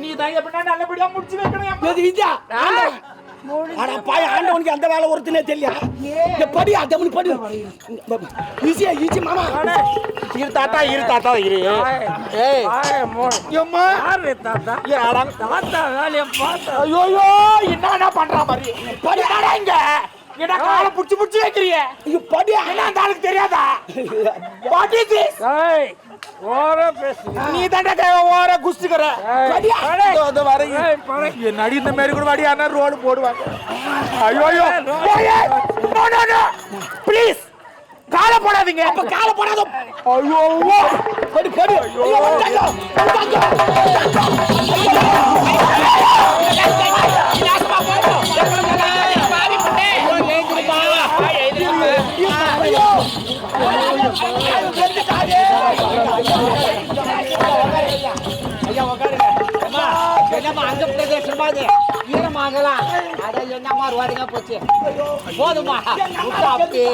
நீ தான் எப்படின்னா நல்லபடியா முடிச்சு வைக்கணும். இது இதா ஆனா பாய் ஆண்டவனுக்கு அந்த வேலை ஒருத்தனே தெரியல. படி அதமனி படி ஈஸியா ஈஸி மாமா. இரு தாத்தா இரு. ஏய் அம்மா யாரு தாத்தா? யாரா தாத்தா வேலைய பார்த்தா ஐயோ என்ன பண்றா மாதிரி படி இங்க என்ன காலை புடிச்சு வைக்கிறியே? இங்க படி என்ன அந்த ஆளுக்கு தெரியாதா? What is this? ஏய் ஓர பேசு. நீ தாண்டா ஓர குஸ்திக்கற படி அது வரீங்க நடி இந்த மாதிரி கூட வடியானா ரோடு போடுவாங்க. ஐயோ நோ ப்ளீஸ் கால போடாதீங்க. அப்ப கால போடாத. ஐயோ படி ஐயோ என்னம்மா அந்த பிரதேசம் மாதிரி ஈரமாகலாம். அட என்னம்மா ரோடுங்க போச்சு போதுமா அப்படியே